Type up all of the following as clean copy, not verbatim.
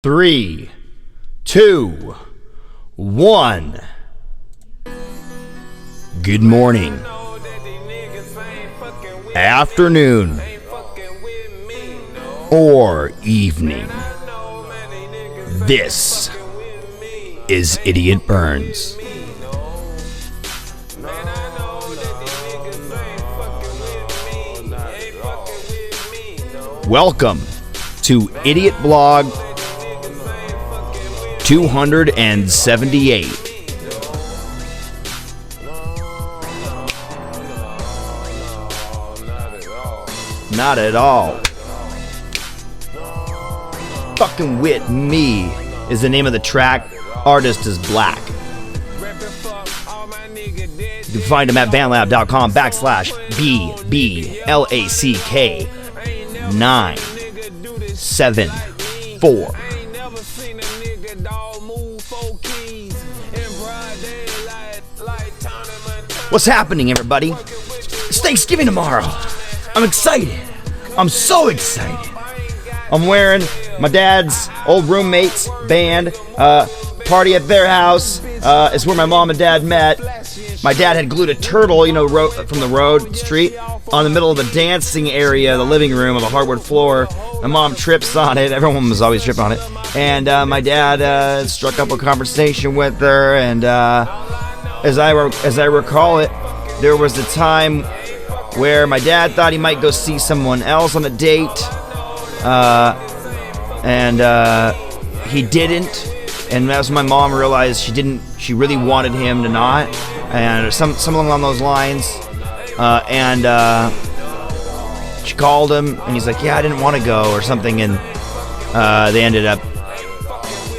3, 2, 1. Good morning, afternoon, or evening. This is IdiOtBuRNs. Welcome to IdiOtBlog 278. Not at all. Fucking With Me is the name of the track. Artist is Black. You can find him at bandlab.com/BBLACK974. What's happening, everybody? It's Thanksgiving tomorrow. I'm excited. I'm so excited. I'm wearing my dad's old roommate's band. Party at their house. It's where my mom and dad met. My dad had glued a turtle, from the road street on the middle of the dancing area, the living room of a hardwood floor. My mom trips on it. Everyone was always tripping on it. And my dad struck up a conversation with her. And as I recall it, there was a time where my dad thought he might go see someone else on a date. And he didn't. And as my mom realized she really wanted him to not, and something along those lines, and she called him, and he's like, yeah, I didn't want to go, or something, and they ended up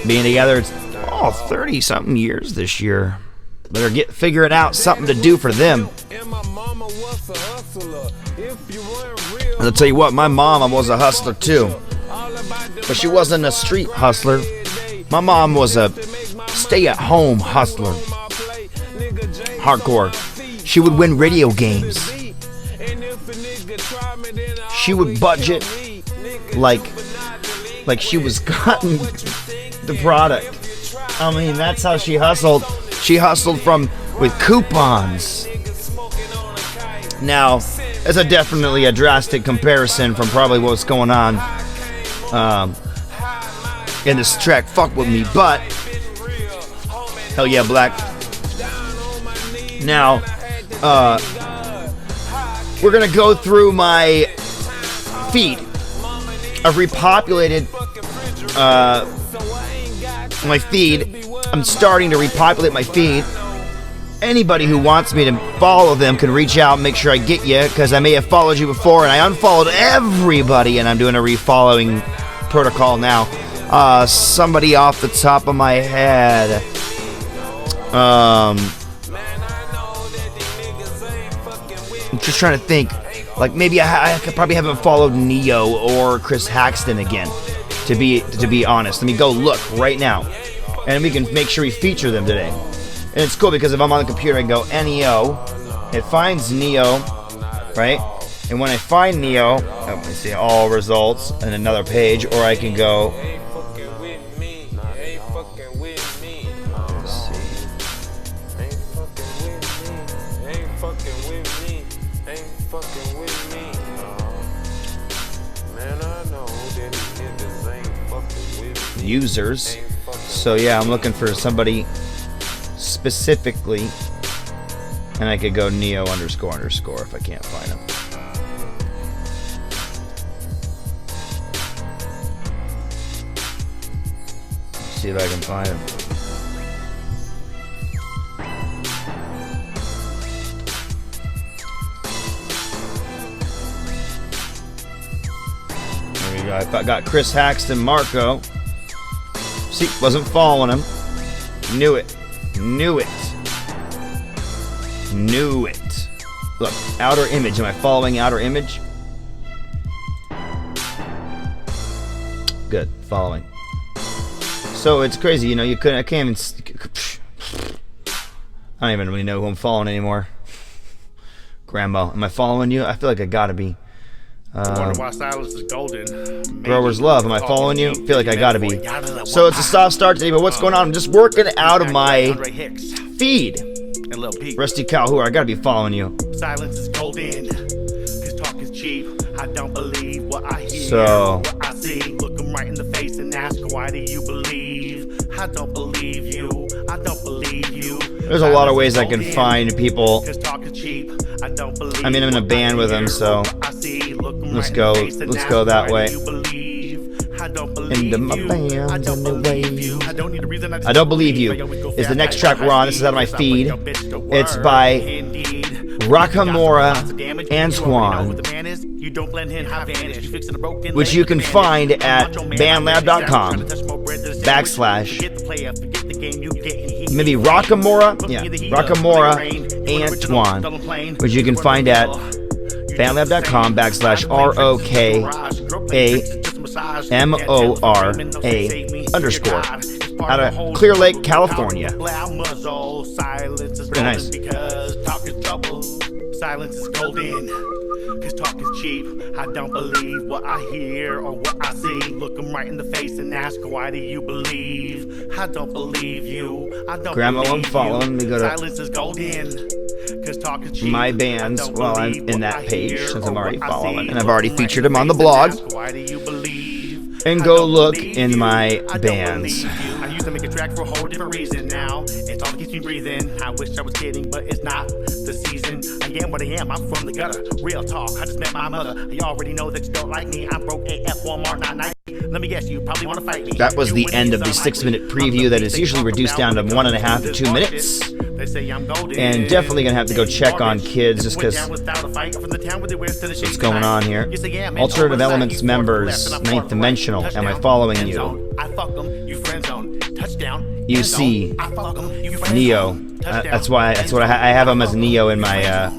being together. It's 30-something years this year. Better figuring out something to do for them. I'll tell you what, my mom was a hustler too, but she wasn't a street hustler. My mom was a stay-at-home hustler. Hardcore. She would win radio games. She would budget like she was cutting the product. I mean, that's how she hustled. She hustled with coupons. Now, that's definitely a drastic comparison from probably what's going on in this track, Fuck With Me, but hell yeah, Black. Now, we're gonna go through my feed. I've repopulated my feed. I'm starting to repopulate my feed. Anybody who wants me to follow them can reach out and make sure I get you, because I may have followed you before and I unfollowed everybody, and I'm doing a refollowing protocol now. Somebody off the top of my head. I'm just trying to think. Like, maybe I could probably haven't followed Neo or Chris Haxton again. To be honest, let me go look right now, and we can make sure we feature them today. And it's cool because if I'm on the computer, I go NEO. It finds Neo, right? And when I find Neo, let me see all results and another page, or I can go. Users. So yeah, I'm looking for somebody specifically, and I could go Neo __ if I can't find them. See if I can find them. There we go. I got Chris Haxton, Marco. See, wasn't following him. Knew it. Look, Outer Image. Am I following Outer Image? Good, following. So it's crazy, I can't even. I don't even really know who I'm following anymore. Grandma, am I following you? I feel like I gotta be. Wonder why silence is golden. Growers Love, am I following you? Feel like I gotta be. So it's a soft start today, but what's going on? I'm just working out of my feed. Rusty Calhoun, I gotta be following you. Silence is golden. Cause talk is cheap. I don't believe what I hear. So what I see. Look them right in the face and ask, why do you believe? I don't believe you. I don't believe you. There's a lot of ways I can find people. I mean, I'm in a band with them, so let's go that way. Into my band, I Don't Believe You is the next track we're on. This is out of my feed. It's by Rakamora Antoine, which you can find at bandlab.com / maybe Rakamora, yeah, Rakamora Antoine, which you can find at bandlab.com /ROKAMORA_ out of Clear Lake, California. Pretty nice. Silence is golden, cause talk is cheap. I don't believe what I hear or what I see. Look them right in the face and ask, why do you believe? I don't believe you. I don't Grandma believe won't follow him. We go to silence is golden, cause talk is cheap. my bands while I'm in that page, since I'm already following, and I've already featured him on the blog. Why do you believe? And go look in my bands. I used to make a track for a whole different reason now. It's all that keeps me breathing. I wish I was kidding, but it's not the season. I am what I am. I'm from the gutter. Real talk. I just met my mother. You already know that you don't like me. I'm broke AF Walmart, not 90. Let me guess, you probably want to fight me. That was the end of the 6-minute preview that is usually reduced down to 1.5 to 2 minutes. And definitely gonna have to go check on kids just because what's going on here. Alternative Elements members, 9th Dimensional, am I following you? You see Neo. That's what I have him as Neo in my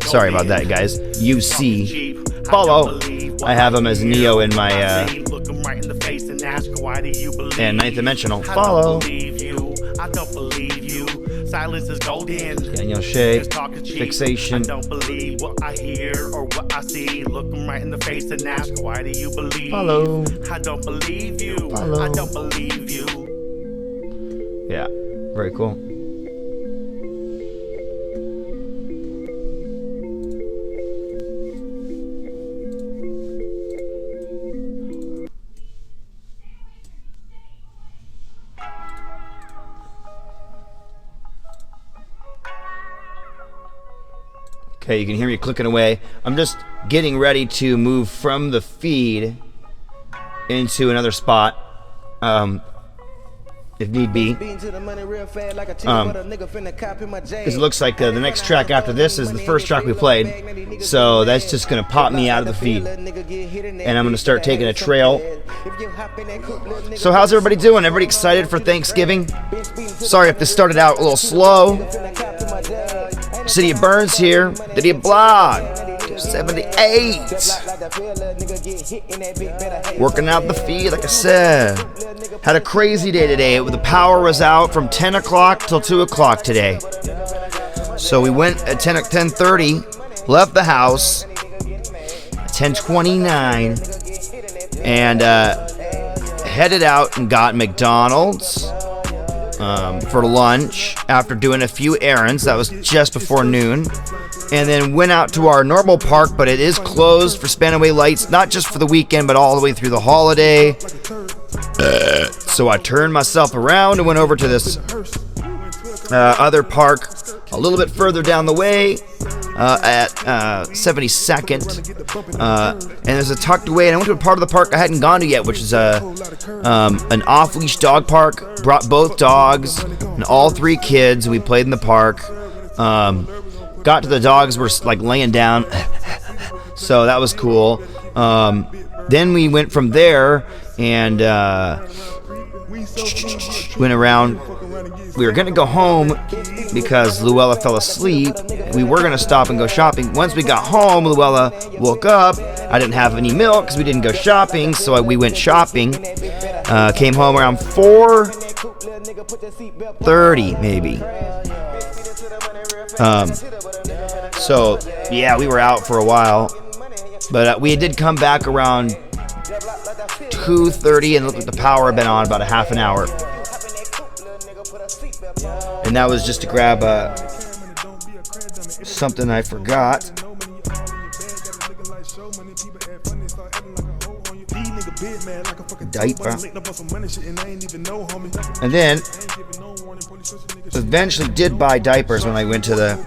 sorry about that, guys. You see follow. I have him as Neo in my and 9th Dimensional follow. I don't believe you. Silence is golden. Daniel Shea, Fixation. I don't believe what I hear or what I see. Look them right in the face and ask, why do you believe? Follow. I don't believe you. Follow. I don't believe you. Yeah, very cool. Okay, you can hear me clicking away. I'm just getting ready to move from the feed into another spot, if need be. Because it looks like the next track after this is the first track we played, so that's just gonna pop me out of the feed, and I'm gonna start taking a trail. So how's everybody doing? Everybody excited for Thanksgiving? Sorry if this started out a little slow. IdiOtBuRNs here, IdiOtBlog 78. Working out the feed, like I said. Had a crazy day today. The power was out from 10 o'clock till 2 o'clock today. So we went at 10:30, left the house at 10:29, and headed out and got McDonald's for lunch after doing a few errands. That was just before noon. And then went out to our normal park, but it is closed for Spanaway Lights, not just for the weekend, but all the way through the holiday. So I turned myself around and went over to this other park a little bit further down the way at 72nd. And there's a tucked away, and I went to a part of the park I hadn't gone to yet, which is an off-leash dog park. Brought both dogs and all 3 kids. We played in the park. Got to the dogs, were like laying down, so that was cool. Then we went from there and went around. We were gonna go home because Luella fell asleep. We were gonna stop and go shopping. Once we got home, Luella woke up. I didn't have any milk because we didn't go shopping, so we went shopping. Came home around 4:30 maybe. So yeah, we were out for a while. But we did come back around 2:30, and it looked like the power had been on about a half an hour. And that was just to grab something I forgot. Diaper. And then eventually did buy diapers when I went to the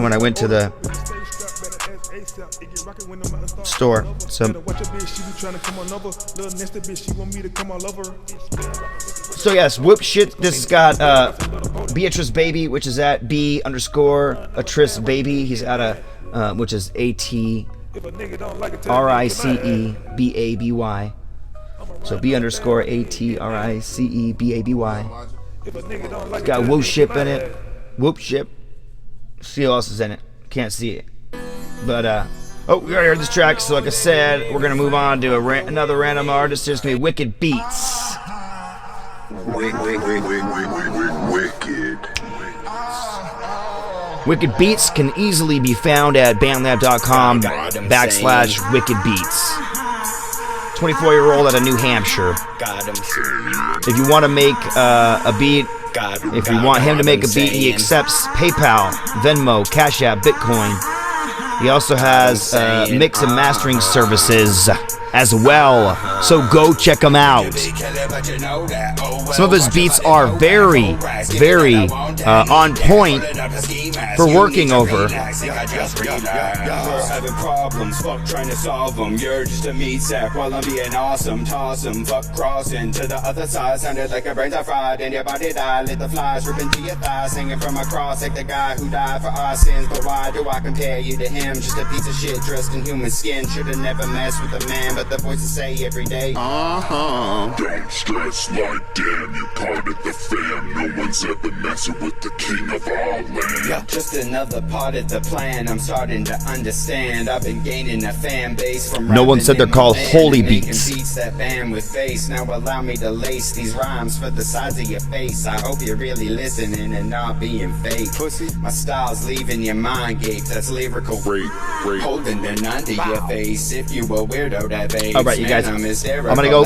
when I went to the store. So yes, whoop shit. This has got Beatrice Baby, which is at B_Atrice Baby. He's at a which is ATRICEBABY. So B_ATRICEBABY. It's got whoop ship in it. Whoop ship. See what else is in it. Can't see it. But we already heard this track. So like I said, we're gonna move on to another random artist. There's gonna be Wicked Beats. Wicked Beats can easily be found at bandlab.com/wickedbeats. 24-year-old out of New Hampshire. If you want to make a beat, if you want him to make a beat, he accepts PayPal, Venmo, Cash App, Bitcoin. He also has mix and mastering services as well, so go check him out. Some of his beats are very, very on point for working over. Having problems, fuck trying to solve them. You're just a meat sack while I'm being awesome. Toss them, fuck crossing to the other side. Sounded like your brains are fried and your body died. Let the flies rip into your thighs, singing from across like the guy who died for our sins. But why do I compare you to him? Just a piece of shit dressed in human skin. Should've never messed with a man, but the voices say every day. Don't stress like damn, you part of the fam. No one's ever messing with the king of our land. Yeah, just another part of the plan. I'm starting to understand. I've been gaining a fan base from No one said they're called holy beats. Beats that band with bass. Now allow me to lace these rhymes for the size of your face. I hope you're really listening and not being fake. Pussy, my style's leaving your mind gape. That's lyrical. Holding the 90 to your face. If you a weirdo that face. All right, you guys. I'm gonna go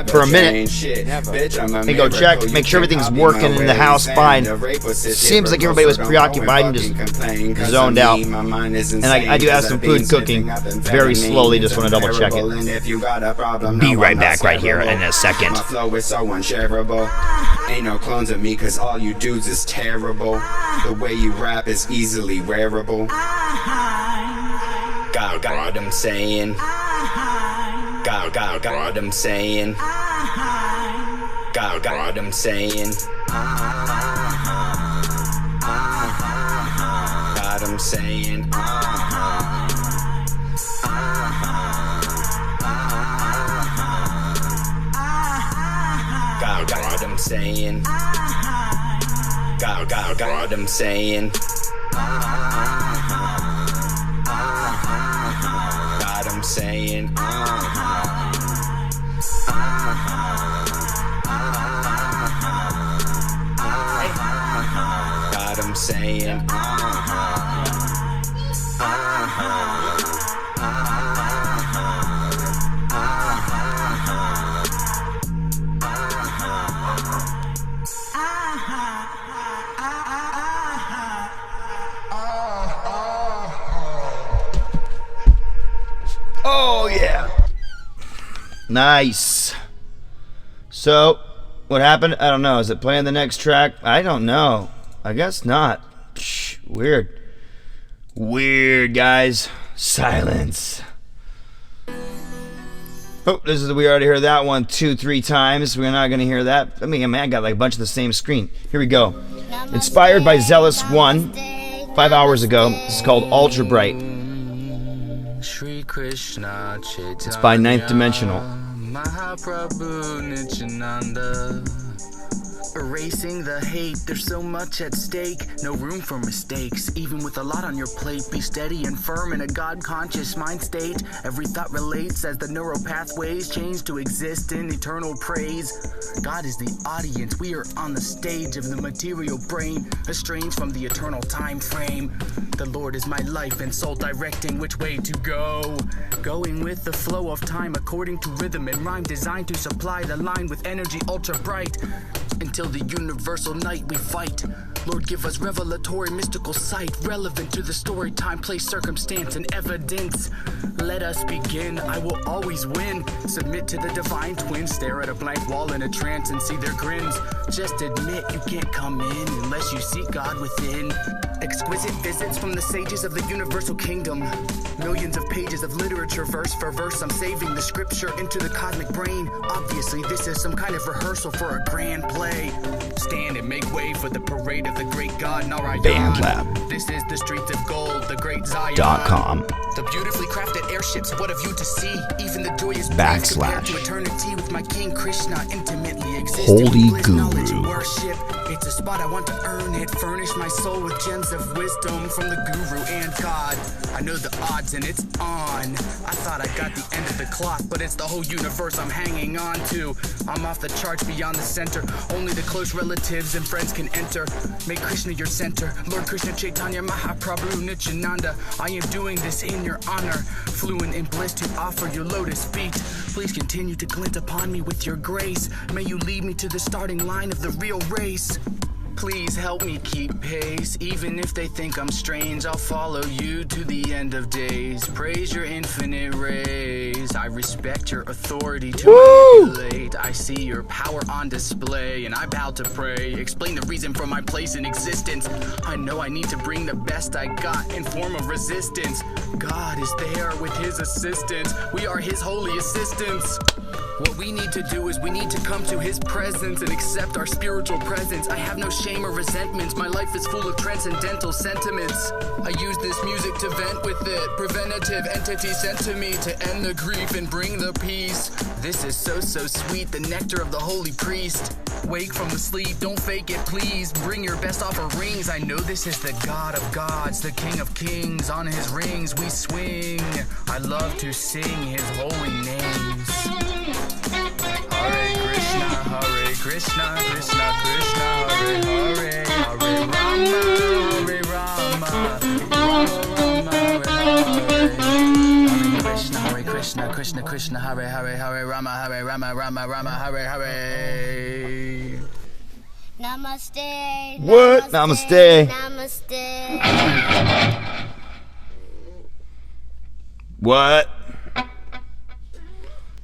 for a minute. And go check, make sure everything's working in the house fine. Seems like everybody was preoccupied and just zoned out. And I do have some food cooking very slowly, just want to double check it. Be right back right here in a second. My flow is so unshareable. Ain't no clones of me, cause all you dudes is terrible. The way you rap is easily wearable. God, what I'm saying. God, what I'm saying. God, what I'm saying. God, I'm saying. God, what I'm saying. God, what I'm saying. God, I'm saying. God, I'm saying. Oh yeah. Nice. So, what happened? I don't know. Is it playing the next track? I don't know. I guess not. Shh, weird. Weird, guys. Silence. Oh, we already heard that one 2-3 times. We're not going to hear that. I mean, man, I got like a bunch of the same screen. Here we go. Inspired by Zealous One 5 hours ago. This is called Ultra Bright. It's by Ninth Dimensional. erasing the hate. There's so much at stake, no room for mistakes. Even with a lot on your plate, be steady and firm in a God-conscious mind state. Every thought relates as the neural pathways change to exist in eternal praise. God is the audience, we are on the stage of the material brain, estranged from the eternal time frame. The Lord is my life and soul, directing which way to go. Going with the flow of time according to rhythm and rhyme, designed to supply the line with energy ultra bright. Until the universal night we fight. Lord, give us revelatory mystical sight, relevant to the story, time, place, circumstance, and evidence. Let us begin, I will always win. Submit to the divine twin, stare at a blank wall in a trance and see their grins. Just admit you can't come in unless you seek God within. Exquisite visits from the sages of the universal kingdom. Millions of pages of literature, verse for verse, I'm saving the scripture into the cosmic brain. Obviously, this is some kind of rehearsal for a grand play. Stand and make way for the parade of the great God, Narayan. BandLab. This is the streets of gold, the great Zion. .com. The beautifully crafted airships, what have you to see? Even the joyous / compared to eternity with my King Krishna intimately existing. Holy Bliss, knowledge, and Guru. worship. It's a spot I want to earn it. Furnish my soul with gems of wisdom from the Guru and God. I know the odds and it's on. I thought I got the end of the clock, but it's the whole universe I'm hanging on to. I'm off the charts beyond the center. Only the close relatives and friends can enter. Make Krishna your center. Lord Krishna Chaitanya Mahaprabhu Nityananda. I am doing this in your honor. Fluent in bliss to offer your lotus feet. Please continue to glint upon me with your grace. May you lead me to the starting line of the real race. Please help me keep pace. Even if they think I'm strange, I'll follow you to the end of days. Praise your infinite rays. I respect your authority to manipulate. I see your power on display, and I bow to pray. Explain the reason for my place in existence. I know I need to bring the best I got in form of resistance. God is there with his assistance. We are his holy assistants. What we need to do is we need to come to his presence and accept our spiritual presence. I have no shame or resentments. My life is full of transcendental sentiments. I use this music to vent with it. Preventative entity sent to me to end the grief and bring the peace. This is so sweet, the nectar of the holy priest. Wake from the sleep, don't fake it, please. Bring your best offerings. I know this is the God of gods, the King of kings. On his rings we swing. I love to sing his holy names. Hare Krishna, Krishna Krishna, Hare Hare, Hare Rama, Hare Rama, Rama Rama, Hare Krishna, Krishna Krishna, Hare Hare, Hare Rama, Rama Rama, Hare Hare. Namaste. What? Namaste. Namaste. What?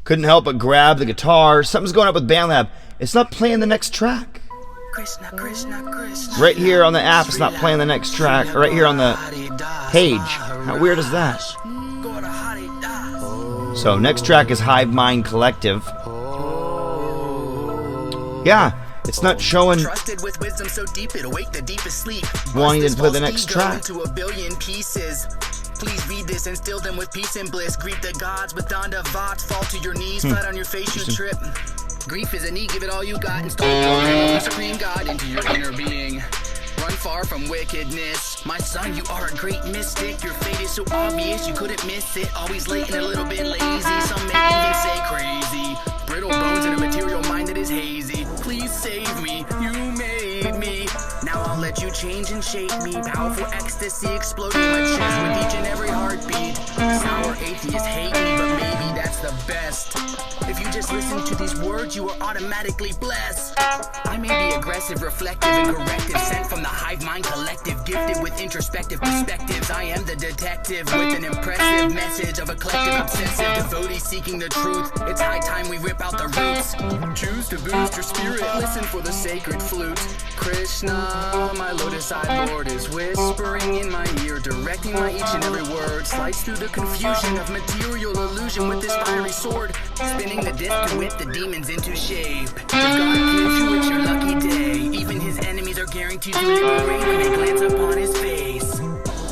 Couldn't help but grab the guitar. Something's going up with BandLab. It's not playing the next track. Krishna, Krishna, Krishna. Right here on the app, it's not playing the next track. Or right here on the page. How weird is that? So next track is Hive Mind Collective. Yeah, it's not showing. Trusted with wisdom so deep it awake the deepest sleep. Wanting to play the next track. To a billion pieces. Please read this and still them with peace and bliss. Greet the gods with dandavats. Fall to your knees, flat on your face you trip. Grief is a need, give it all you got. Install the supreme God into your inner being. Run far from wickedness. My son, you are a great mystic. Your fate is so obvious, you couldn't miss it. Always late and a little bit lazy. Some may even say crazy. Brittle bones and a material mind that is hazy. Please save me, you made me. Now I'll let you change and shape me. Powerful ecstasy exploding my chest with each and every heartbeat. Sour atheists hate me, but maybe that's the best. If you just listen to these words, you are automatically blessed. I may be aggressive, reflective, and corrective, sent from the Hive Mind Collective, gifted with introspective perspectives. I am the detective with an impressive message of a collective obsessive devotee seeking the truth. It's high time we rip out the roots. Choose to boost your spirit, listen for the sacred flute. Krishna, my lotus-eyed Lord, is whispering in my ear, directing my each and every word. Slice through the confusion of material illusion with this fiery sword, spinning the disc to whip the demons into shape. If God gives you, it's your lucky day. Even his enemies are guaranteed to liberate when they glance upon his face.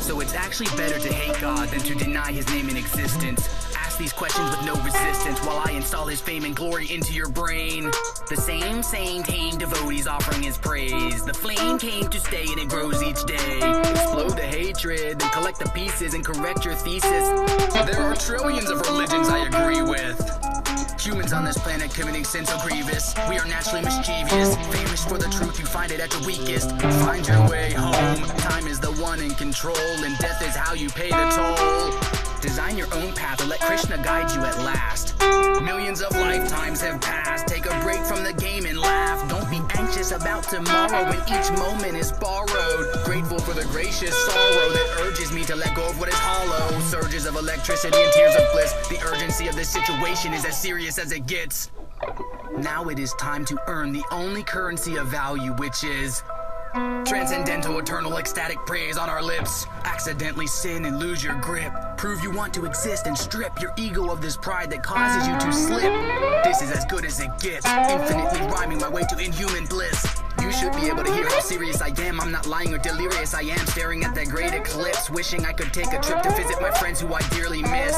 So it's actually better to hate God than to deny his name in existence. Ask these questions with no resistance while I install his fame and glory into your brain. The same tame devotees offering his praise. The flame came to stay and it grows each day. Explode the hatred and collect the pieces and correct your thesis. There are trillions of religions I agree with. Humans on this planet committing sin so grievous. We are naturally mischievous. Famished for the truth, you find it at your weakest. Find your way home. Time is the one in control, and death is how you pay the toll. Design your own path and let Krishna guide you at last. Millions of lifetimes have passed. Take a break from the game and laugh. Don't be anxious about tomorrow when each moment is borrowed. Grateful for the gracious sorrow that urges me to let go of what is hollow. Surges of electricity and tears of bliss. The urgency of this situation is as serious as it gets. Now it is time to earn the only currency of value, which is transcendental, eternal, ecstatic praise on our lips. Accidentally sin and lose your grip. Prove you want to exist and strip your ego of this pride that causes you to slip. This is as good as it gets. Infinitely rhyming my way to inhuman bliss. You should be able to hear how serious I am. I'm not lying or delirious. I am staring at that great eclipse, wishing I could take a trip to visit my friends who I dearly miss.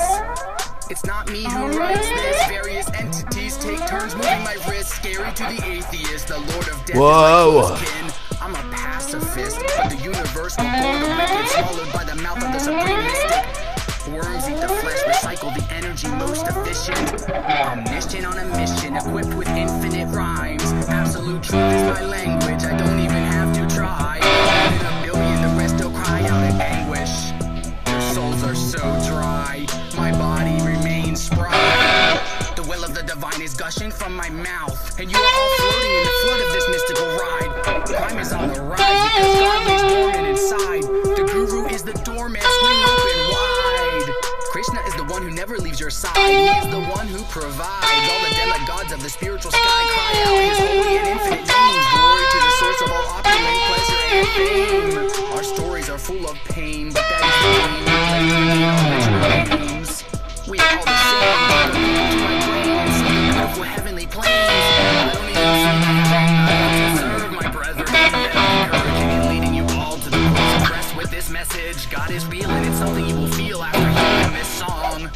It's not me who writes this. Various entities take turns moving my wrist. Scary to the atheist. The Lord of Death Whoa. is my close kin. I'm a pacifist, but the universe will bore the wicked, swallowed by the mouth of the supreme mystic. Worms eat the flesh, recycle the energy most efficient. Omniscient on a mission, equipped with infinite rhymes. Absolute truth is my language, I don't even have to try. One in a billion, the rest will cry out in anguish. Their souls are so dry, my body remains spry. The well of the divine is gushing from my mouth, and you are all floating in the flood of this mystical ride. Crime is on the rise because God lays dormant inside. The guru is the doormat, swing open wide. Krishna is the one who never leaves your side. He is the one who provides. All the demigods of the spiritual sky cry out his holy and infinite names. Glory to the source of all opulent pleasure and fame. Our stories are full of pain, but that is the name. We are all the same. To my brain and see the beautiful heavenly plains. I don't even see my serve my brethren. Encouraging and leading you all to the place impressed with this message. God is real and it's something you will feel after hearing this song.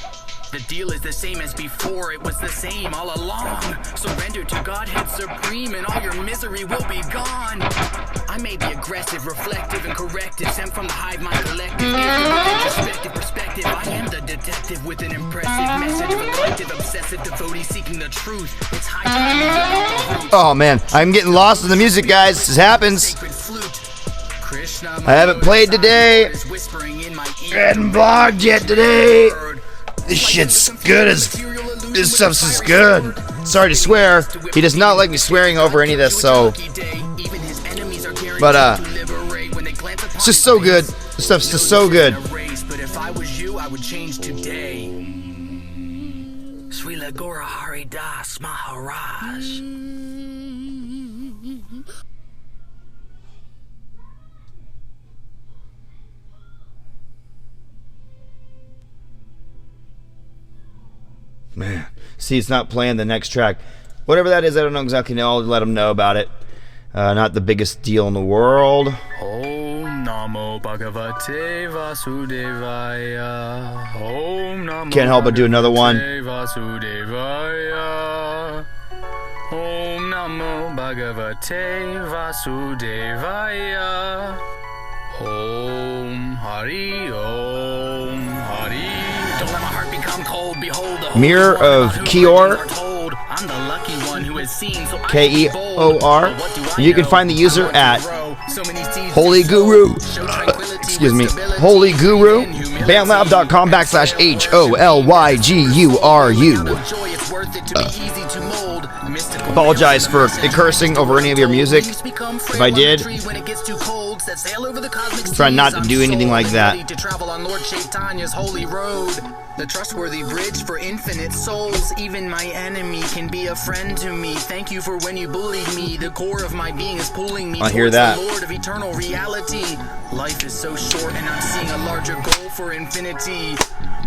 The deal is the same as before, it was the same all along. Surrender to Godhead Supreme and all your misery will be gone. I may be aggressive, reflective, and corrective, sent from the hive mind collective. Introspective perspective, I am the detective with an impressive message of a collective, obsessive devotee seeking the truth. It's high time. Oh man, I'm getting lost in the music, guys. This happens. I haven't played today. I hadn't vlogged yet today. This shit's good as... This stuff's just good. Sorry to swear. He does not like me swearing over any of this, so... But, it's just so good. This stuff's just so good. But if I was you, I would change today. Srila Gora Hari Das Maharaj. Man, see, it's not playing the next track. Whatever that is, I don't know exactly. I'll let them know about it. Not the biggest deal in the world. Om Namo Bhagavate Vasudevaya. Om Namo Can't help but do another one. Vasudevaya. Om Namo Bhagavate Vasudevaya. Om Hari Om Hari. Don't let my heart become cold. Behold the Mirror of Keor. I'm the lucky one who has seen, so Keor. You can find the user at Holy Guru. Excuse me. Holy Guru. BandLab.com/HOLYGURU. Apologize for cursing over any of your music. If I did, try not to do anything like that. The trustworthy bridge for infinite souls. Even my enemy can be a friend to me. Thank you for when you bullied me. The core of my being is pulling me I hear towards that. the Lord of eternal reality. Life is so short and I'm seeing a larger goal for infinity.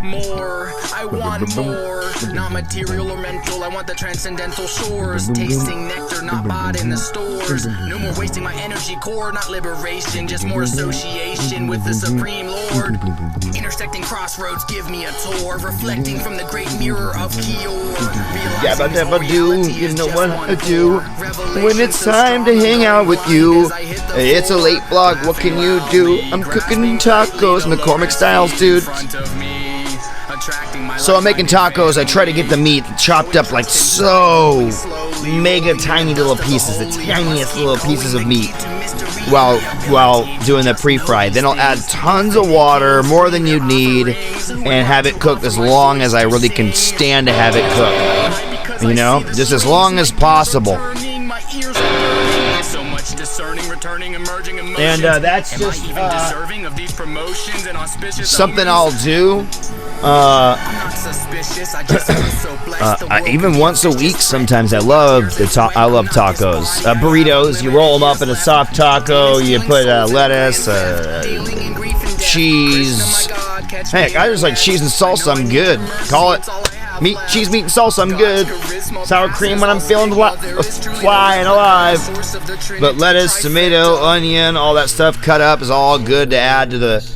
more. I want more, not material or mental. I want the transcendental shores, tasting nectar not bought in the stores. No more wasting my energy core, not liberation, just more association with the Supreme Lord. Intersecting crossroads, give me a tour, reflecting from the great mirror of Kior. Yeah, but never do, you know what I do when it's time to hang out with you. It's a late vlog, what can you do? I'm cooking tacos, McCormick Styles, dude. So I'm making tacos. I try to get the meat chopped up like so mega tiny little pieces, the tiniest little pieces of meat, while doing the pre-fry. Then I'll add tons of water, more than you need, and have it cook as long as I really can stand to have it cook. You know, just as long as possible. And that's just something I'll do. Even once a week, sometimes I love tacos, burritos. You roll them up in a soft taco. You put lettuce, cheese. Heck, I just like cheese and salsa. I'm good. Call it meat, cheese, meat, and salsa. I'm good. Sour cream when I'm feeling fly and alive. But lettuce, tomato, onion, all that stuff cut up is all good to add to the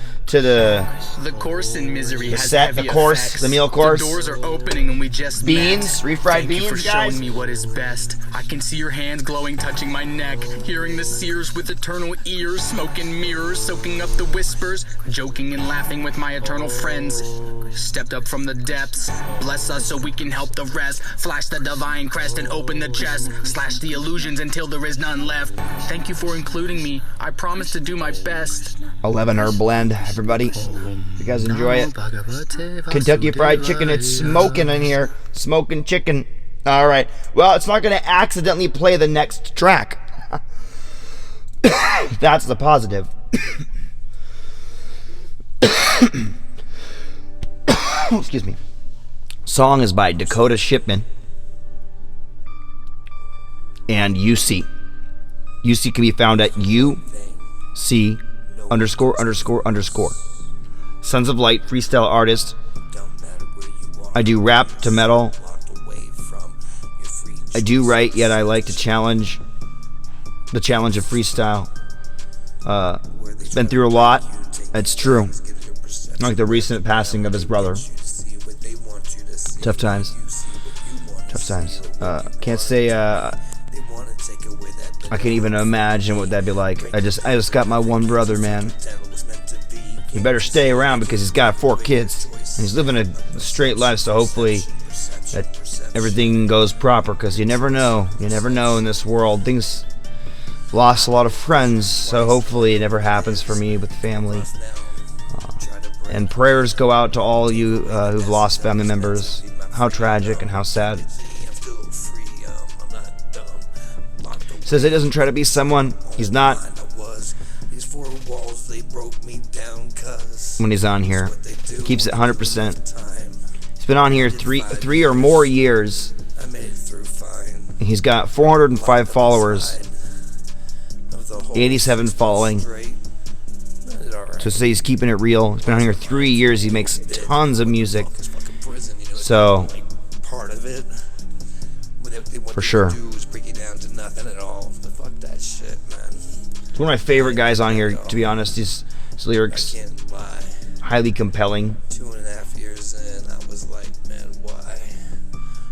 course in misery the set, the course, the meal course. The doors are opening and we just beans, refried beans, for guys. Showing me what is best. I can see your hands glowing, touching my neck, hearing the sears with eternal ears, smoking mirrors, soaking up the whispers, joking and laughing with my eternal friends. Stepped up from the depths, bless us so we can help the rest. Flash the divine crest and open the chest. Slash the illusions until there is none left. Thank you for including me. I promise to do my best. 11 herb blend, everybody. You guys enjoy it? Kentucky Fried Chicken, it's smoking in here. Smoking chicken. Alright. Well, it's not going to accidentally play the next track. That's the positive. Excuse me. Song is by Dakota Shipman and UC. UC can be found at UC ____. Sons of Light, freestyle artist. I do rap to metal. I do write, yet I like to challenge the challenge of freestyle. It's been through a lot. It's true. Like the recent passing of his brother. Tough times. Tough times. Can't say I can't even imagine what that'd be like. I just got my one brother, man. He better stay around because he's got 4 kids and he's living a straight life, so hopefully that everything goes proper, because you never know in this world. Things lost a lot of friends, so hopefully it never happens for me with family. And prayers go out to all you who've lost family members. How tragic and how sad. Says he doesn't try to be someone he's not when he's on here. He keeps it 100%. He's been on here three or more years. He's got 405 followers, 87 following. So say he's keeping it real. He's been on here 3 years. He makes tons of music. So for sure. He's one of my favorite guys on here, to be honest. His lyrics highly compelling. 2.5 years in, I was like, man, why?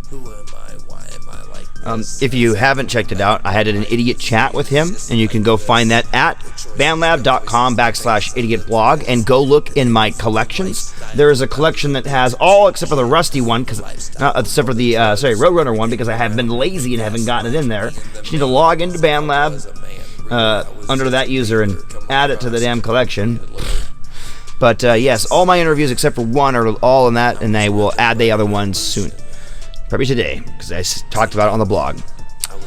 Who am I? Why am I like this? If you haven't checked it out, I had an idiot chat with him, and you can go find that at bandlab.com/idiotblog and go look in my collections. There is a collection that has all except for the Rusty one, except for the Roadrunner one, because I have been lazy and haven't gotten it in there. You need to log into BandLab under that user and add it to the damn collection. But yes, all my interviews except for one are all in that, and I will add the other ones soon. Probably today, because I talked about it on the blog.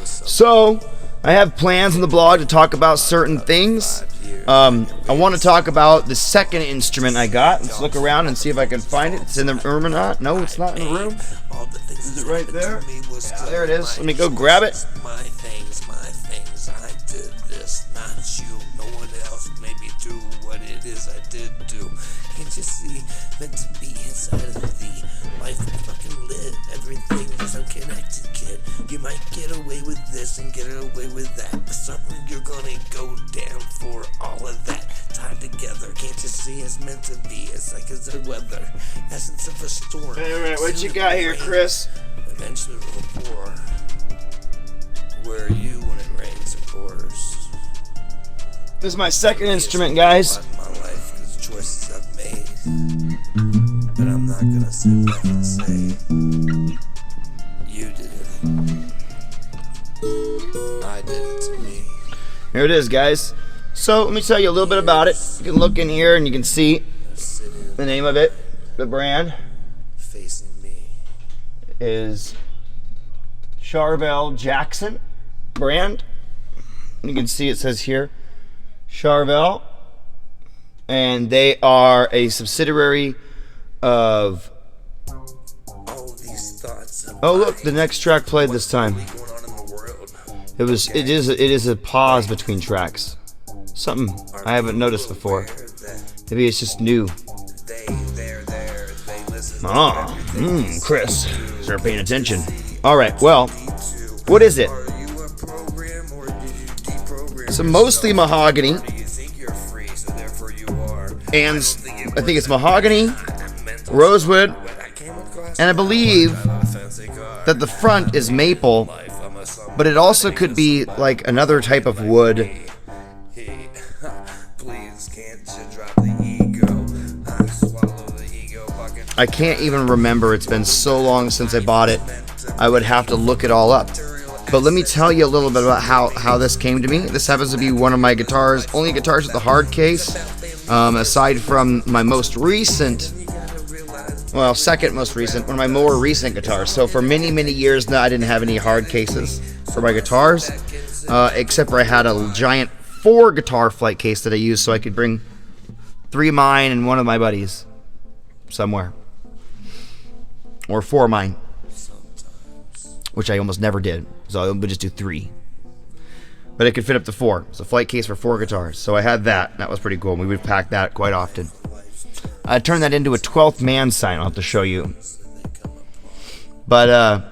So, I have plans on the blog to talk about certain things. I want to talk about the second instrument I got. Let's look around and see if I can find it. It's in the room or not. No, it's not in the room. Is it right there? Yeah, there it is. Let me go grab it. My things, I did this, not you. No one else made me do what it is I did do. Can't you see? Meant to be inside of the life we fucking live. Everything is so connected, kid. You might get away with this and get away with that, but something you're gonna go down for all of that time together. Can't you see? It's meant to be. It's like it's the weather, essence of a storm. Alright, what you got here, Chris? Eventually will pour. Where are you when it rains, of course? This is my second instrument, guys. My life, 'cause choices I've made. But I'm not gonna sit back and say, you did it. I did it to me. Here it is, guys. So let me tell you a little bit about it. You can look in here and you can see the name of it. The brand Facing me. is Charvel Jackson brand. You can see it says here Charvel, and they are a subsidiary of. All these thoughts. Oh look, the next track played this time. Going on in the world. It is a pause between tracks. Something I haven't noticed before. Maybe it's just new. They listen. Chris, start paying attention. All right, well, what is it? Are you a program or did you deprogram? So mostly mahogany, You think you're free, so therefore you are. and I think it's mahogany, rosewood, and I believe that the front is maple, but it also could be like another type of wood. Please, can't you drop the ego? Swallow the ego bucket. I can't even remember. It's been so long since I bought it. I would have to look it all up. But let me tell you a little bit about how this came to me. This happens to be one of my guitars, only guitars with the hard case, aside from my most recent, well, second most recent, one of my more recent guitars. So for many, many years now, I didn't have any hard cases for my guitars, except for I had a giant 4 guitar flight case that I used so I could bring 3 of mine and 1 of my buddies somewhere. Or 4 of mine, which I almost never did. So I would just do 3. But it could fit up to 4. It's a flight case for 4 guitars. So I had that. That was pretty cool. We would pack that quite often. I turned that into a 12th man sign. I'll have to show you. But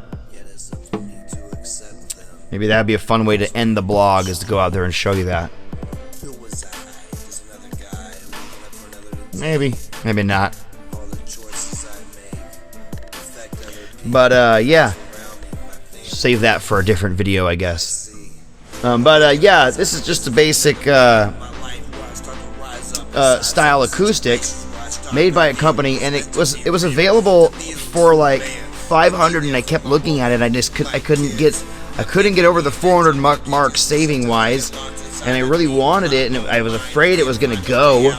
maybe that'd be a fun way to end the blog, is to go out there and show you that. Maybe not. But yeah, save that for a different video, I guess. Yeah, this is just a basic style acoustic made by a company, and it was available for like $500, and I kept looking at it. I couldn't get over the 400 mark saving wise, and I really wanted it, and I was afraid it was gonna go.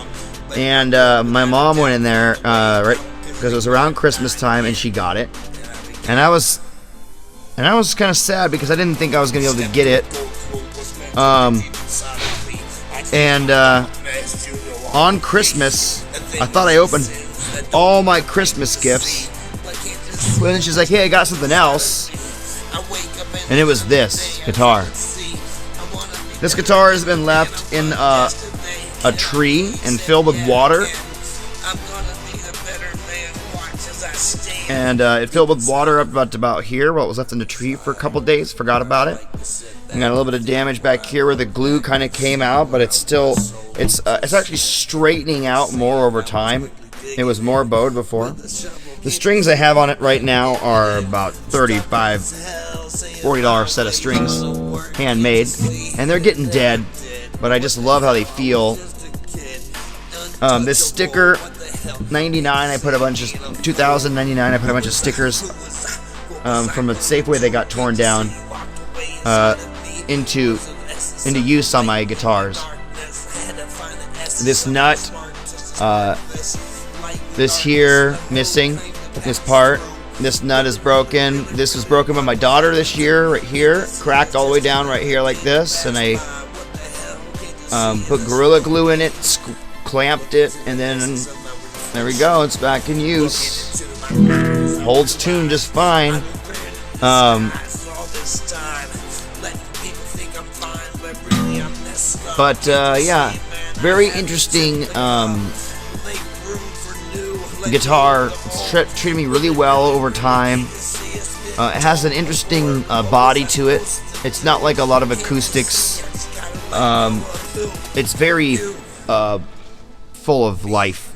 And my mom went in there right because it was around Christmas time, and she got it. And I was kind of sad because I didn't think I was gonna be able to get it. On Christmas, I thought I opened all my Christmas gifts. But then she's like, "Hey, I got something else," and it was this guitar. This guitar has been left in a tree and filled with water. And it filled with water up about here. Well, it was left in the tree for a couple days. Forgot about it. And got a little bit of damage back here where the glue kind of came out, but it's still it's actually straightening out more over time. It was more bowed before. The strings I have on it right now are about $40 set of strings, handmade, and they're getting dead. But I just love how they feel. This sticker, 99. I put a bunch of 2099. I put a bunch of stickers from a Safeway that got torn down into use on my guitars. This nut, this here missing, this part. This nut is broken. This was broken by my daughter this year, right here, cracked all the way down right here like this, and I put Gorilla Glue in it, clamped it, and then there we go. It's back in use. Holds tune just fine. But yeah, very interesting guitar. It's treated me really well over time. It has an interesting body to it. It's not like a lot of acoustics. It's very full of life.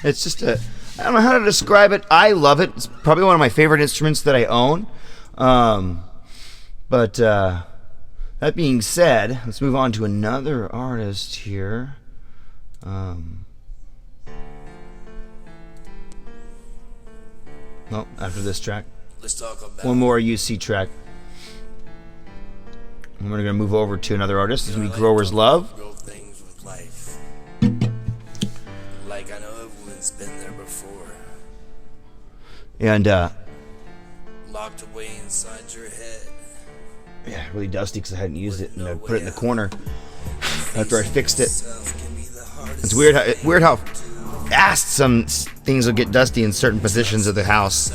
It's just I don't know how to describe it. I love it. It's probably one of my favorite instruments that I own. But that being said, let's move on to another artist here. Well, after this track, Let's talk about one more UC track. And we're gonna move over to another artist. It's gonna be Grower's Love. real things with life. Like I know everyone's been there before. And Locked away inside your head. yeah, really dusty because I hadn't used it, and I put it in the corner after I fixed it. It's weird how fast some things will get dusty in certain positions of the house.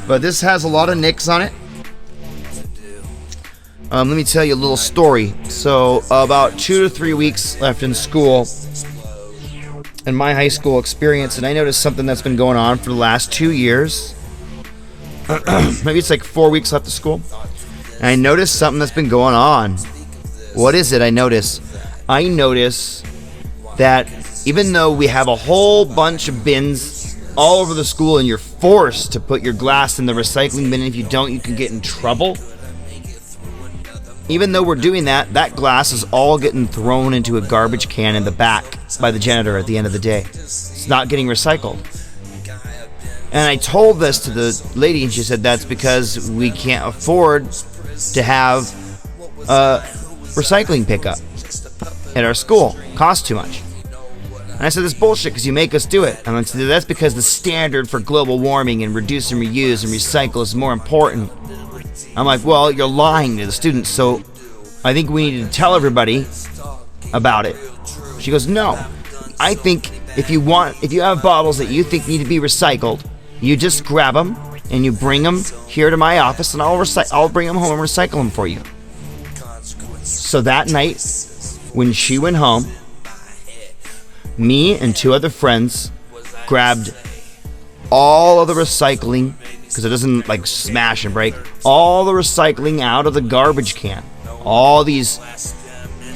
But this has a lot of nicks on it. Let me tell you a little story. So about 2 to 3 weeks left in school, in my high school experience, and I noticed something that's been going on for the last 2 years. Maybe it's like 4 weeks left of school. And I noticed something that's been going on. What is it I notice? I notice that even though we have a whole bunch of bins all over the school and you're forced to put your glass in the recycling bin, and if you don't, you can get in trouble. Even though we're doing that, that glass is all getting thrown into a garbage can in the back by the janitor at the end of the day. It's not getting recycled. And I told this to the lady, and she said that's because we can't afford to have a recycling pickup at our school. Costs too much. And I said, that's bullshit because you make us do it. And I said, that's because the standard for global warming and reduce and reuse and recycle is more important. I'm like, well, you're lying to the students, so I think we need to tell everybody about it. She goes, no. I think if you have bottles that you think need to be recycled, you just grab them and you bring them here to my office, and I'll bring them home and recycle them for you. So that night, when she went home, me and 2 other friends grabbed all of the recycling, because it doesn't like smash and break, all the recycling out of the garbage can. All these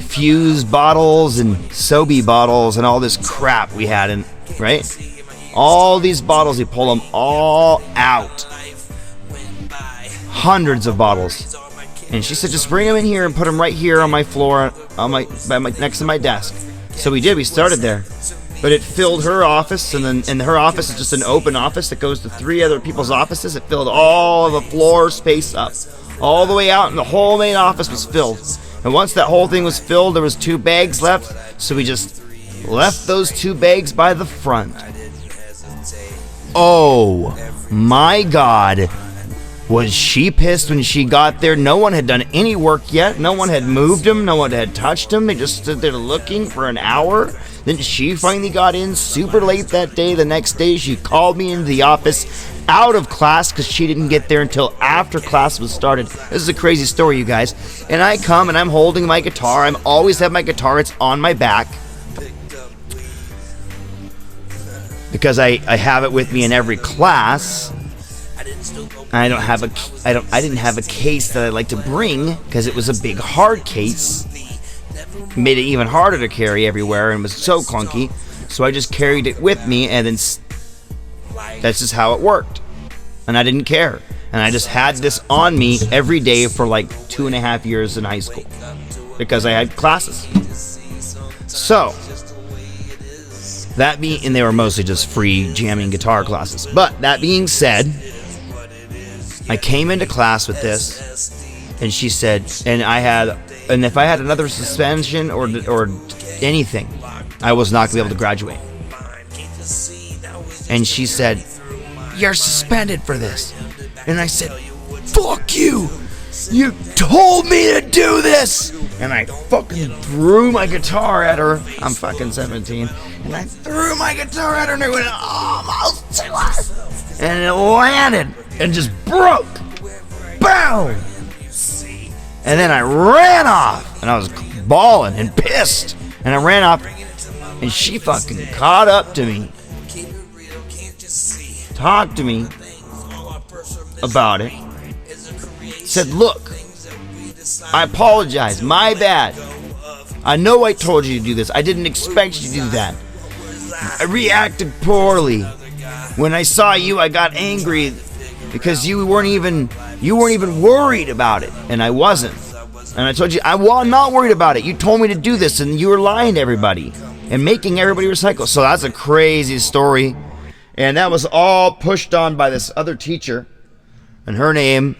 Fuse bottles and Sobe bottles and all this crap we had in, right? All these bottles, we pull them all out. Hundreds of bottles. And she said, just bring them in here and put them right here on my floor, next to my desk. So we did. We started there. But it filled her office, and her office is just an open office that goes to 3 other people's offices. It filled all of the floor space up, all the way out, and the whole main office was filled. And once that whole thing was filled, there was 2 bags left, so we just left those 2 bags by the front. Oh my God. Was she pissed when she got there? No one had done any work yet. No one had moved them. No one had touched them. They just stood there looking for an hour. Then she finally got in super late that day. The next day, she called me into the office out of class because she didn't get there until after class was started. This is a crazy story, you guys. And I come and I'm holding my guitar. I always have my guitar. It's on my back because I have it with me in every class. I didn't have a case that I like to bring because it was a big hard case. Made it even harder to carry everywhere and was so clunky. So I just carried it with me, and then that's just how it worked. And I didn't care. And I just had this on me every day for like 2.5 years in high school because I had classes. So and they were mostly just free jamming guitar classes. But that being said, I came into class with this, and she said, and if I had another suspension or anything, I was not going to be able to graduate. And she said, you're suspended for this. And I said, fuck you! You told me to do this! And I fucking threw my guitar at her. I'm fucking 17. And I threw my guitar at her, and it went almost to her. And it landed and just broke. boom! And then I ran off, and I was bawling and pissed. And I ran off, and she fucking caught up to me, talked to me about it, said, look, I apologize, my bad. I know I told you to do this. I didn't expect you to do that. I reacted poorly. When I saw you, I got angry because you weren't even worried about it, and I wasn't. And I told you, I'm not worried about it. You told me to do this, and you were lying to everybody and making everybody recycle. So that's a crazy story. And that was all pushed on by this other teacher. And her name,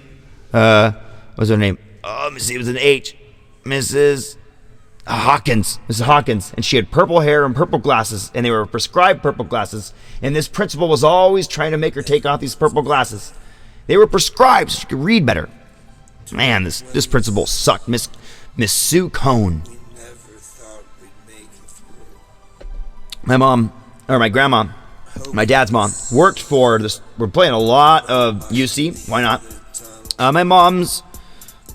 what was her name? Oh, let me see, it was an H. Mrs. Hawkins. Mrs. Hawkins. And she had purple hair and purple glasses, and they were prescribed purple glasses. And this principal was always trying to make her take off these purple glasses. They were prescribed so she could read better. Man, this principal sucked. Miss Sue Cone. My grandma, my dad's mom, worked for this. We're playing a lot of UC. Why not?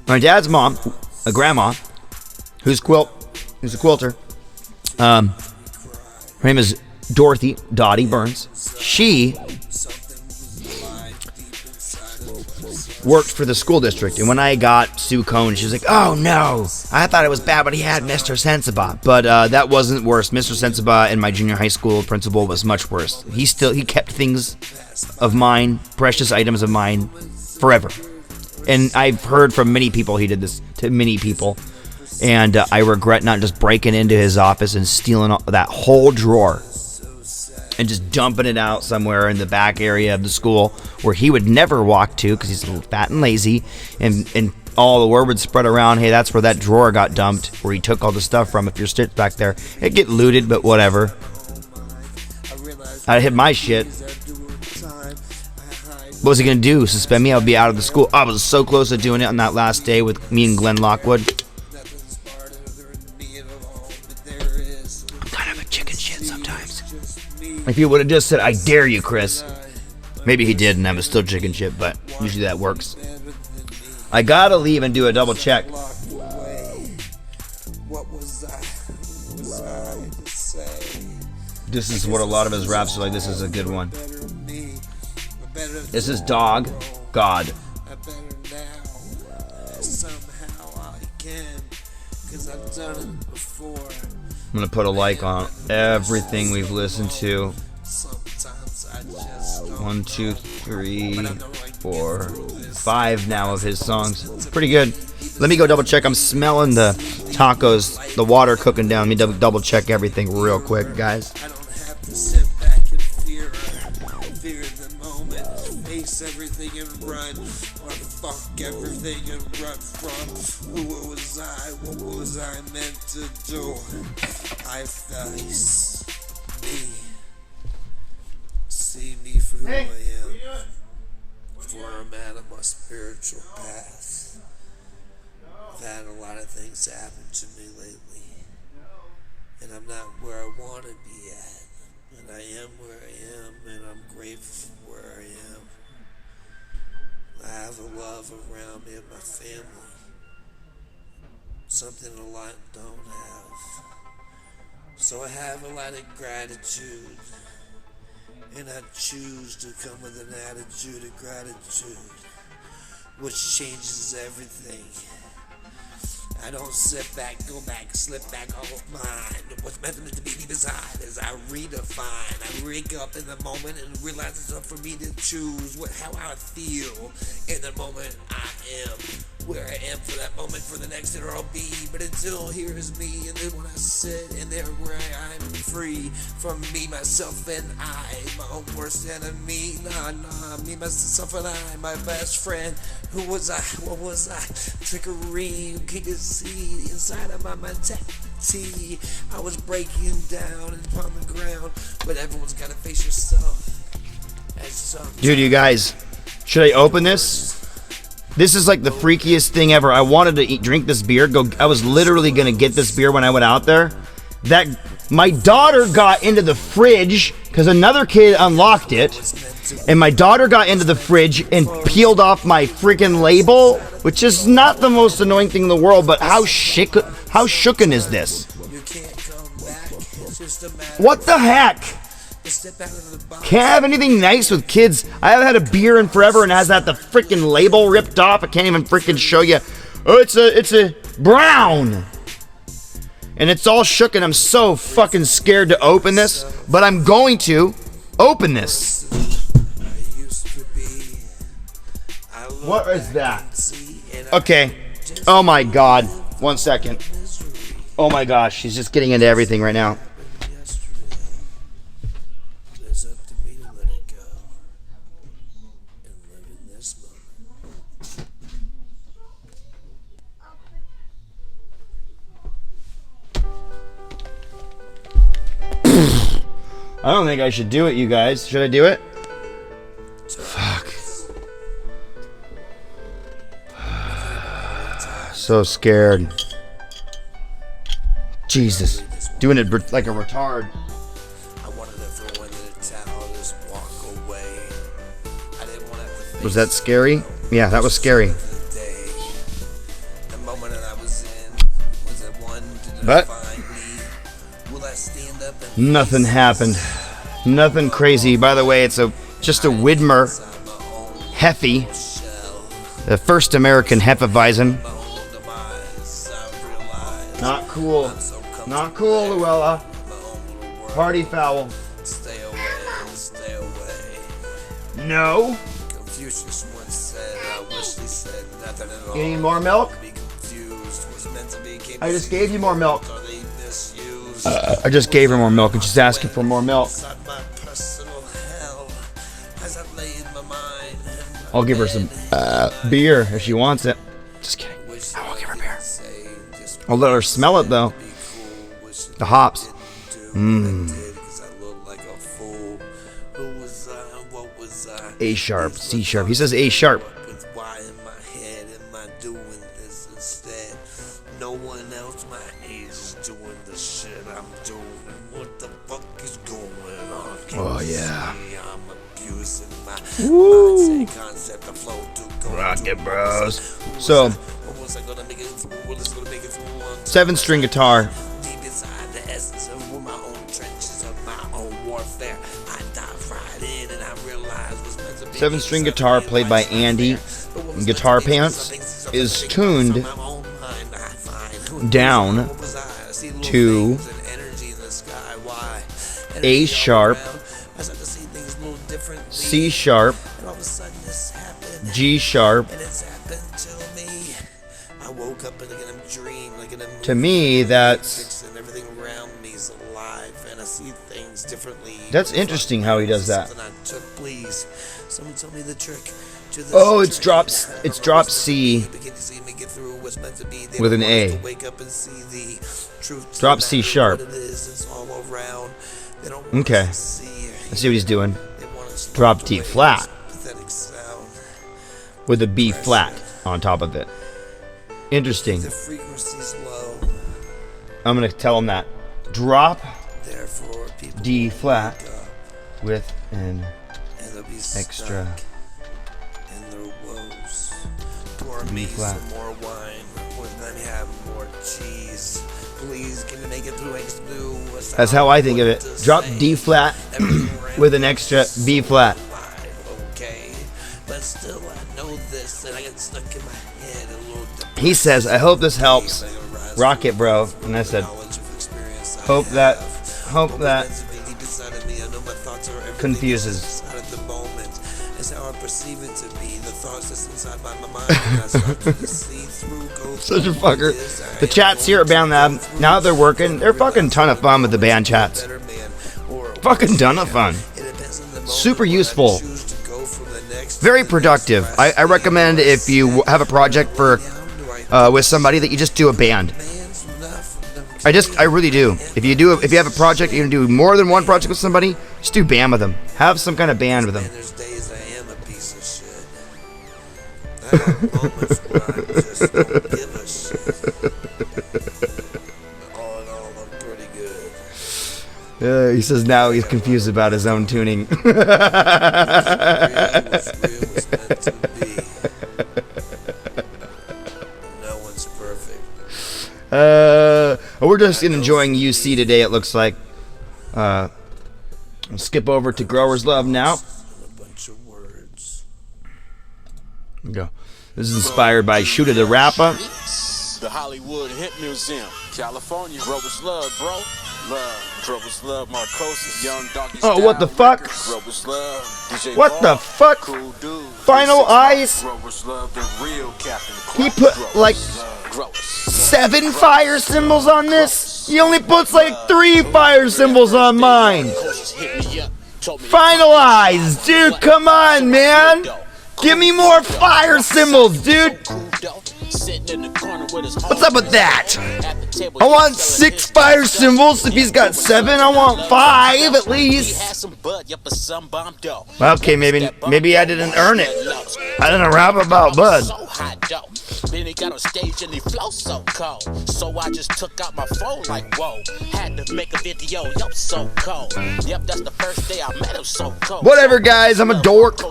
My dad's mom, a grandma, who's a quilter. Her name is Dottie Burns. She worked for the school district, and when I got Sue Cone, she was like, oh no, I thought it was bad, but he had Mr. Sensiba. But that wasn't worse. Mr. Sensiba in my junior high school principal was much worse. He kept things of mine, precious items of mine, forever. And I've heard from many people he did this to many people, and I regret not just breaking into his office and stealing that whole drawer and just dumping it out somewhere in the back area of the school where he would never walk to because he's a little fat and lazy, and all the word would spread around, hey, that's where that drawer got dumped, where he took all the stuff from. If you're stitched back there, it'd get looted, but whatever. I'd hit my shit. What was he going to do? Suspend me? I would be out of the school. I was so close to doing it on that last day with me and Glenn Lockwood. I'm kind of a chicken shit sometimes. If he would have just said, I dare you, Chris. Maybe he did and I was still chicken shit, but usually that works. I gotta leave and do a double check. This is what a lot of his raps are like. This is a good one. This is God. I'm gonna put a like on everything we've listened to. 1, 2, 3, 4, 5 now of his songs. Pretty good. Let me go double check. I'm smelling the tacos, the water cooking down. Let me double check everything real quick, guys. Everything and run, or fuck everything and run from. Who was I? What was I meant to do? I face me. See me for who I am. For I'm at on my spiritual path. I've had a lot of things happen to me lately, and I'm not where I want to be at. And I am where I am, and I'm grateful for where I am. I have a love around me and my family. Something a lot don't have. So I have a lot of gratitude. And I choose to come with an attitude of gratitude, which changes everything. I don't sit back, go back, slip back all of mine. What's meant to be beside as I redefine. I wake up in the moment and realize it's up for me to choose how I feel in the moment I am. Where I am for that moment, for the next there I'll be. But until here's me, and then when I sit in there where I'm free from me, myself, and I, my own worst enemy. Nah, me, myself, and I, my best friend. Who was I? What was I? Trickery, you can't see the inside of my mentality. I was breaking down upon the ground, but everyone's gotta face yourself. Dude, you guys, should I open this? This is like the freakiest thing ever. I wanted to drink this beer. I was literally gonna get this beer when I went out there. That my daughter got into the fridge because another kid unlocked it, and my daughter got into the fridge and peeled off my freaking label, which is not the most annoying thing in the world, but how shooken is this? What the heck? Can't have anything nice with kids. I haven't had a beer in forever and has that the freaking label ripped off. I can't even freaking show you. Oh, it's a brown. And it's all shook and I'm so fucking scared to open this, but I'm going to open this. What is that? Okay. Oh my god. 1 second. Oh my gosh, she's just getting into everything right now. I don't think I should do it, you guys. Should I do it? Fuck. So scared. Jesus. Doing it like a retard. Was that scary? Yeah, that was scary. But nothing happened. Nothing crazy. By the way, it's just a Widmer Heffy. The first American Hefeweizen. Not cool. Not cool, Luella. Party foul. No. You need more milk? I just gave you more milk. I just gave her more milk and she's asking for more milk. I'll give her some beer if she wants it. Just kidding. I won't give her beer. I'll let her smell it though. The hops. A sharp, C sharp. He says A sharp. No one else my age is doing the shit I'm doing. What the fuck is going on? Oh yeah. Woo! Rocket Bros. So, 7-string guitar. Seven-string guitar played by Andy. Guitar Pants is tuned down to A sharp, C sharp, G sharp. To me, that's interesting how he does that. Oh, it's drop C with an A. Drop C sharp. Okay. Let's see what he's doing. Drop D flat with a B flat on top of it. Interesting. I'm gonna tell him that. Drop D flat with an extra B flat. That's how I think of it. Drop D flat with an extra B flat. He says, I hope this helps. Rocket Bro. And I said, hope that confuses. Such a fucker. The chats here at Band Lab, now that they're working, they're fucking ton of fun with the band chats. Fucking ton of fun. Super useful. Very productive. I recommend if you have a project for with somebody that you just do a band. I really do. If you have a project, you're gonna do more than one project with somebody, just do band with them. Have some kind of band with them. He says now he's confused about his own tuning. We're just enjoying UC today, it looks like. I'll skip over to Growers Love now. Here we go. This is inspired by Shooter the Rapper. The Hollywood Hip Museum, California. Growers Love, bro. Love. Growers Love, Marcosis, Young Donkey. Oh, what the fuck? Growers Love, DJ What the fuck? Cool dude. Final Eyes? Growers Love, the real Captain. He put like 7 fire symbols on this? He only puts like 3 fire symbols on mine. Final Eyes, dude, come on, man. Give me more fire symbols, dude. What's up with that? I want 6 fire symbols. If he's got 7, I want 5 at least. Okay, maybe I didn't earn it. I didn't rap about Bud. Then he got on stage and he flow so cold. So I just took out my phone like, whoa. Had to make a video, yo, so cold. Yep, that's the first day I met him, so cold. Whatever, guys, I'm a dork.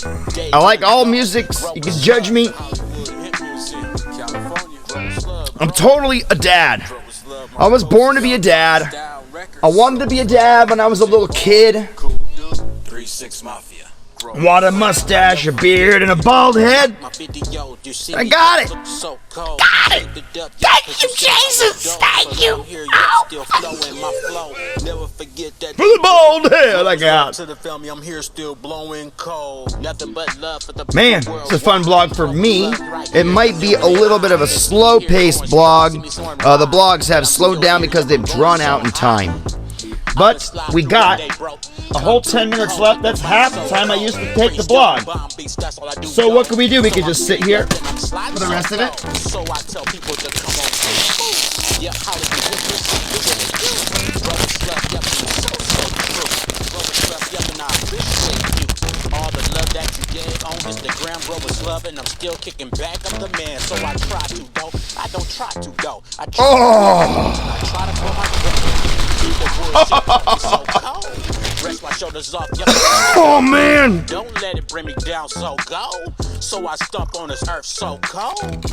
I like all musics. You can judge me. I'm totally a dad. I was born to be a dad. I wanted to be a dad when I was a little kid. 3-6 Mafia. Want a mustache, a beard, and a bald head? I got it! Got it! Thank you, Jesus! Thank you! For the bald head I got. Man, it's a fun blog for me. It might be a little bit of a slow-paced blog. The blogs have slowed down because they've drawn out in time. But we got a whole 10 minutes left. That's half the time I used to take the blog. So what can we do? We can just sit here for the rest of it. All the love that you gave on Instagram, bro, was love, and I'm still kicking back. I'm the man, so I try to, though. I don't try to, though. I try to put my so cold. Rest my shoulders off. Oh man! Don't let it bring me down so cold. So I stomp on this earth so cold.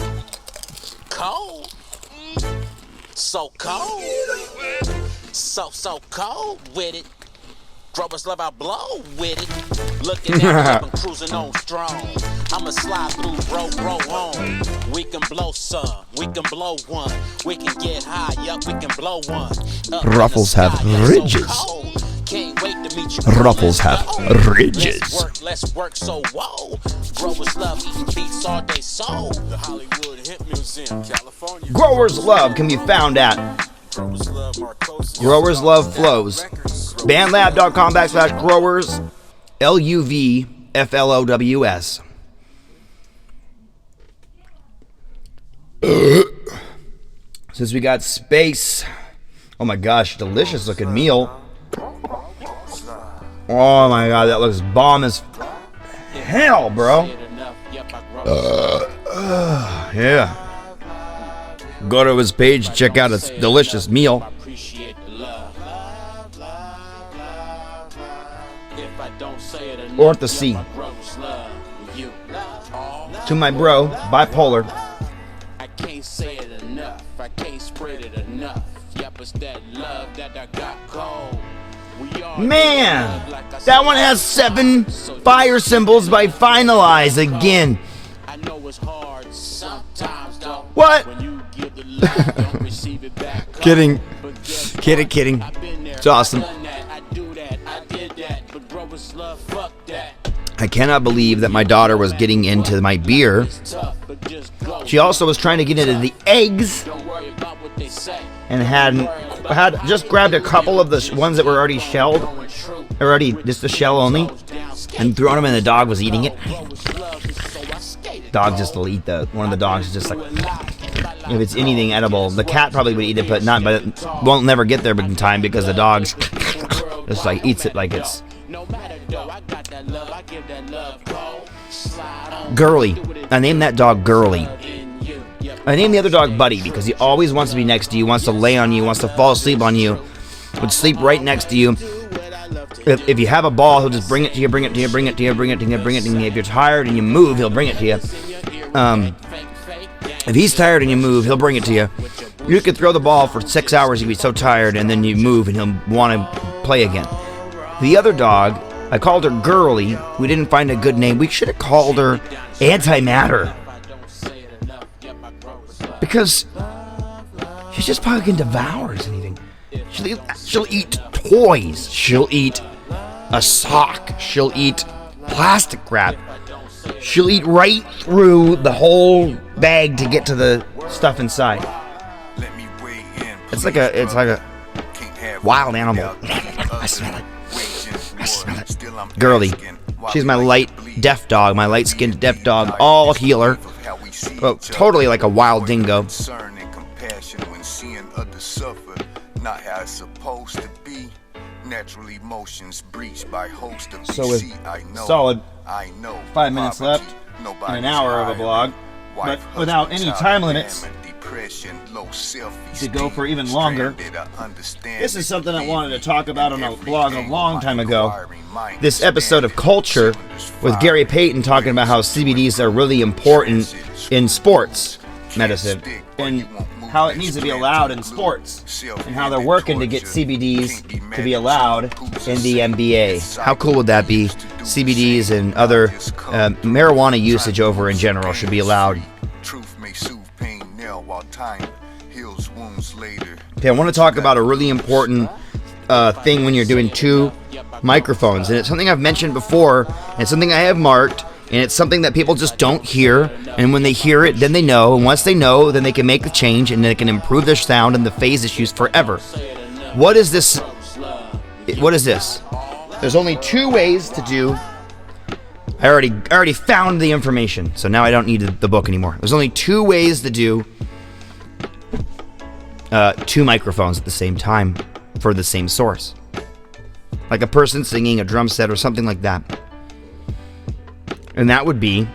Cold. So cold. So cold with it. Growers Love, I blow with it. Looking at me, I'm cruising on strong. I'ma slide through, bro home. We can blow some, we can blow one. We can get high, yup, we can blow one. Ruffles have ridges. Can't wait to meet you. Ruffles have ridges. Let's work, so whoa. Growers Love eating beats all day, so. The Hollywood Hip Museum, California. Growers Love can be found at Growers Love, Marcosis, Growers Love Flows. Bandlab.com/growers. LUVFLOWS. Since we got space. Oh my gosh, delicious looking meal. Oh my god, that looks bomb as hell, bro. Yeah. Go to his page, check out his delicious meal. Or at the C. To my bro, bipolar. I can't say it enough. I can't spread it enough. Yep, it's that love that I got cold. Man, that one has 7 fire symbols by Finalize again. I know it's hard sometimes, though. What? When you give the love, don't receive it back. Kidding. Kidding. It's awesome. I do that, I did that, but Growers Love, fuck that. I cannot believe that my daughter was getting into my beer. She also was trying to get into the eggs and had just grabbed a couple of the ones that were already shelled, already just the shell only, and thrown them, and the dog was eating it. Dog just will eat one of the dogs is just like, if it's anything edible. The cat probably would eat it, but it won't never get there in time because the dog's just like eats it like it's Girly. I named that dog Girly. I named the other dog Buddy because he always wants to be next to you, wants to lay on you, wants to fall asleep on you. would sleep right next to you. If you have a ball, he'll just bring it to you, bring it to you, bring it to you, bring it to you, bring it to you. If you're tired and you move, he'll bring it to you. If he's tired and you move, he'll bring it to you. You could throw the ball for 6 hours, you'd be so tired, and then you move and he'll want to play again. The other dog, I called her Girly. We didn't find a good name. We should have called her Antimatter. Because she just fucking devours anything. She'll eat toys. She'll eat a sock. She'll eat plastic wrap. She'll eat right through the whole bag to get to the stuff inside. It's like a wild animal. I smell it. I smell it. Girly. She's my light deaf dog, my light-skinned deaf dog, all healer. Oh, totally like a wild dingo. Not how it's supposed to be. Natural emotions breached by host of so with solid 5 minutes left in an hour of a blog, but without any time limits to go for even longer. This is something I wanted to talk about on a blog a long time ago. This episode of Culture with Gary Payton talking about how CBDs are really important in sports medicine and how it needs to be allowed in sports and how they're working to get CBDs to be allowed in the NBA. How cool would that be? CBDs and other marijuana usage over in general should be allowed. Okay, I want to talk about a really important thing when you're doing two microphones, and it's something I've mentioned before, and it's something I have marked, and it's something that people just don't hear, and when they hear it, then they know, and once they know, then they can make the change, and they can improve their sound and the phase issues forever. What is this? What is this? There's only two ways to do. I already found the information, so now I don't need the book anymore. There's only two ways to do two microphones at the same time for the same source. Like a person singing a drum set or something like that. And that would be,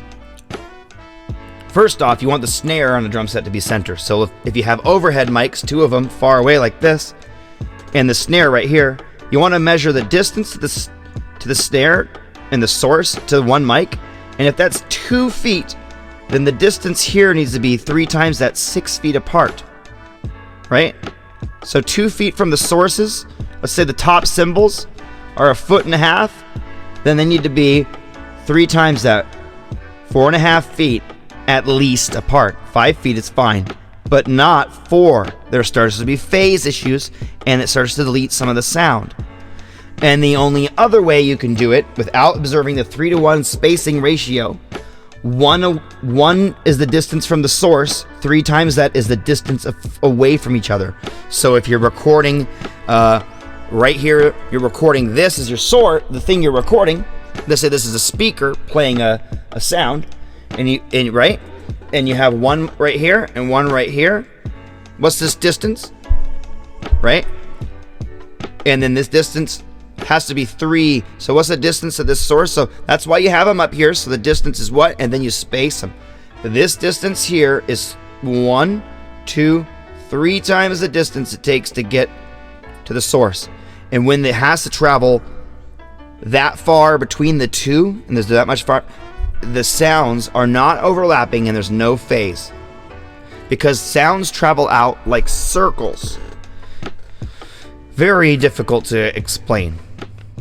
first off, you want the snare on the drum set to be center. So if you have overhead mics, two of them far away like this, and the snare right here, you want to measure the distance to the snare and the source to one mic. And if that's 2 feet, then the distance here needs to be 3 times that, 6 feet apart. Right? So 2 feet from the sources, let's say the top cymbals are 1.5 feet, then they need to be 3 times that, 4.5 feet at least apart. 5 feet is fine, but not 4. There starts to be phase issues, and it starts to delete some of the sound. And the only other way you can do it without observing the 3-to-1 spacing ratio, 1 is the distance from the source, 3 times that is the distance away from each other. So if you're recording right here, you're recording this as your source, the thing you're recording. Let's say this is a speaker playing a sound, and you have one right here and one right here. What's this distance? Right? And then this distance has to be 3. So what's the distance of this source? So that's why you have them up here. So the distance is what? And then you space them. This distance here is 1, 2, 3 times the distance it takes to get to the source. And when it has to travel that far between the two, and there's that much far, the sounds are not overlapping and there's no phase. Because sounds travel out like circles. Very difficult to explain.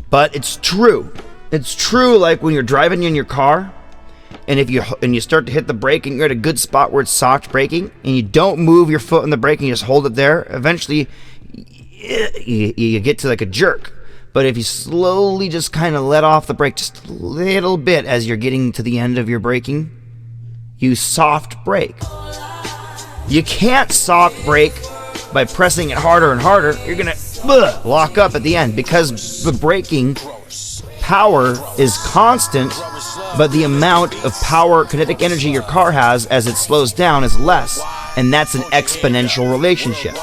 But it's true. It's true, like when you're driving in your car, and if you start to hit the brake and you're at a good spot where it's soft braking, and you don't move your foot on the brake and you just hold it there, eventually you get to like a jerk. But if you slowly just kind of let off the brake just a little bit as you're getting to the end of your braking, you soft brake. You can't soft brake by pressing it harder and harder. You're gonna lock up at the end because the braking power is constant, but the amount of power, kinetic energy your car has as it slows down is less, and that's an exponential relationship.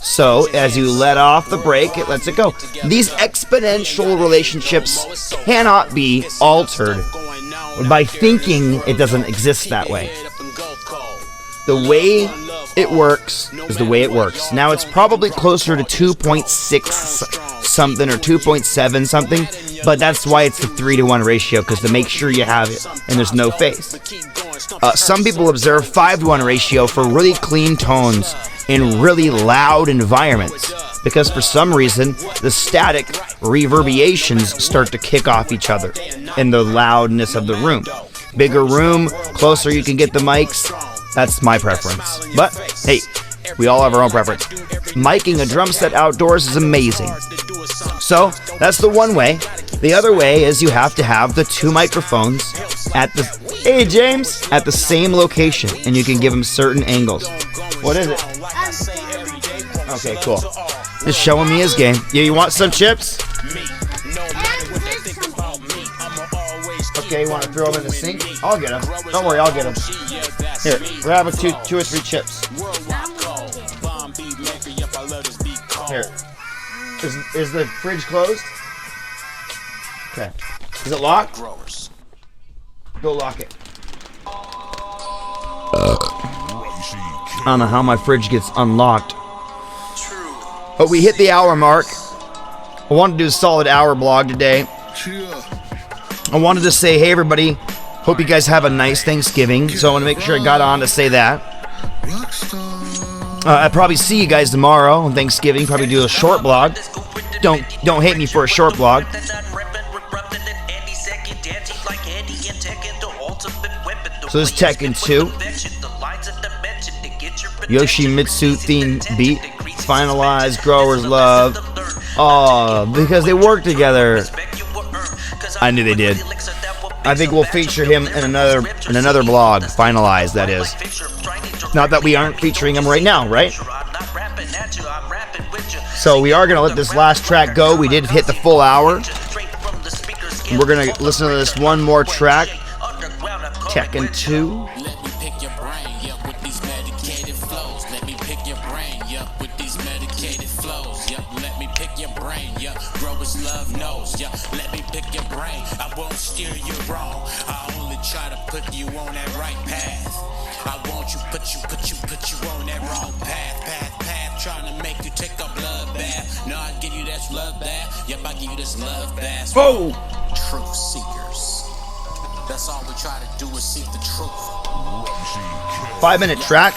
So as you let off the brake, it lets it go. These exponential relationships cannot be altered by thinking it doesn't exist that way. The way it works is the way it works. Now it's probably closer to 2.6 something or 2.7 something, but that's why it's the 3-to-1 ratio, because to make sure you have it and there's no phase. Some people observe 5-to-1 ratio for really clean tones in really loud environments, because for some reason the static reverberations start to kick off each other in the loudness of the room. Bigger room, closer you can get the mics. That's my preference. But hey, we all have our own preference. Miking a drum set outdoors is amazing. So that's the one way. The other way is you have to have the 2 microphones at the at the same location, and you can give them certain angles. What is it? Okay, cool. Just showing me his game. Yeah, you want some chips? Okay, you want to throw them in the sink? I'll get them. Don't worry, I'll get them. Here, grab two or 3 chips. Here. Is the fridge closed? Okay. Is it locked? Go lock it. I don't know how my fridge gets unlocked. But we hit the hour mark. I wanted to do a solid hour blog today. I wanted to say, hey everybody, hope you guys have a nice Thanksgiving. So I want to make sure I got on to say that. I'll probably see you guys tomorrow on Thanksgiving. Probably do a short blog. Don't hate me for a short blog. So this is Tekken 2. Yoshimitsu theme beat. Finalized. Growers love. Oh, because they work together. I knew they did. I think we'll feature him in another blog. Finalized, that is. Not that we aren't featuring him right now, right? So we are going to let this last track go. We did hit the full hour. We're going to listen to this one more track. Tekken 2. Steer you wrong. I only try to put you on that right path. I want you, put you on that wrong path. Trying to make you take a blood bath. No, I give you this love bath. Yep, I give you this love bath. Whoa! Truth seekers. That's all we try to do is seek the truth. 5-minute track.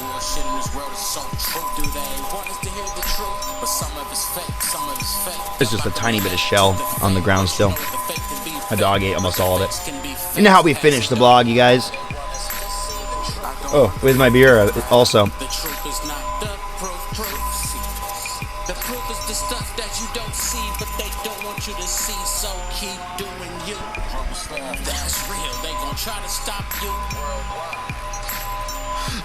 It's just a tiny bit of shell on the ground still. My dog ate almost all of it. You know how we finish the blog, you guys? Oh, with my beer also. The truth is not the proof. The proof is the stuff that you don't see, but they don't want you to see, so keep doing you. That's real, they gon' try to stop you.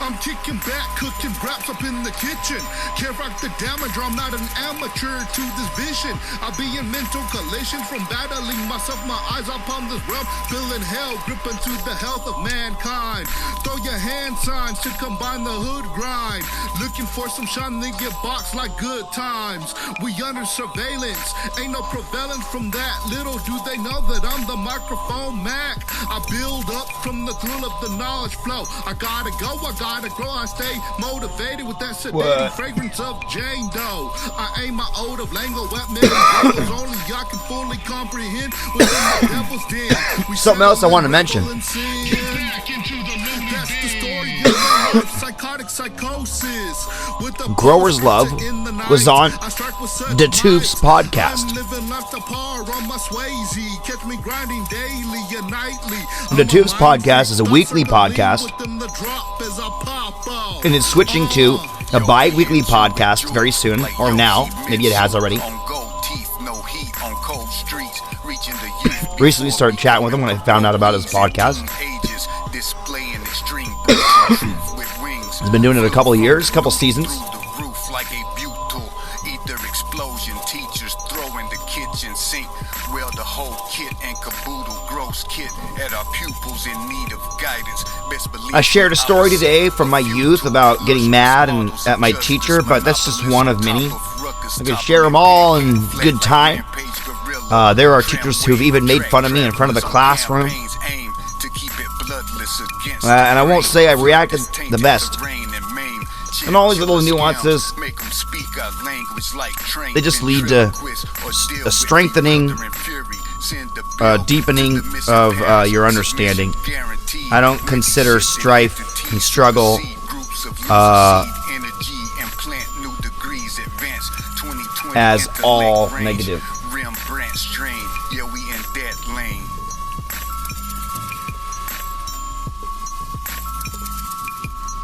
I'm kicking back, cooking raps up in the kitchen. Can't rock the damage, or I'm not an amateur to this vision. I'll be in mental collision from battling myself, my eyes upon this realm. Feeling hell, gripping to the health of mankind. Throw your hand signs to combine the hood grind. Looking for some shine, they get boxed like good times. We under surveillance, ain't no prevalence from that. Little do they know that I'm the microphone Mac. I build up from the thrill of the knowledge flow. I gotta go, I gotta grow, I stay motivated with that sedating fragrance of Jane Doe. I aim my ode of Lango at many levels, only I can fully comprehend within the devil's den. Something else I want to mention. Growers Love was on the Tooth's podcast. The Tooth's podcast is a weekly podcast, and it's switching to a bi-weekly podcast very soon, or now. Maybe it has already. Recently started chatting with him when I found out about his podcast. He's been doing it a couple of years, couple seasons. I shared a story today from my youth about getting mad and at my teacher, but that's just one of many. I can share them all in good time. There are teachers who've even made fun of me in front of the classroom. And I won't say I reacted the best. And all these little nuances, they just lead to a strengthening, deepening of your understanding. I don't consider strife and struggle as all negative.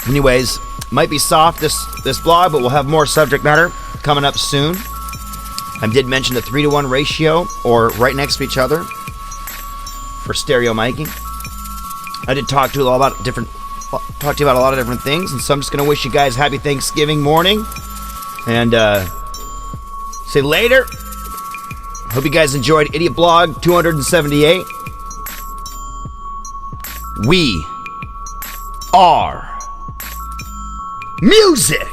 Anyways, might be soft this blog, but we'll have more subject matter coming up soon. I did mention the 3-to-1 ratio, or right next to each other, for stereo miking. I did talk to you about a lot of different things, and so I'm just gonna wish you guys happy Thanksgiving morning, and say later. Hope you guys enjoyed IdiOtBlog 278. We are music.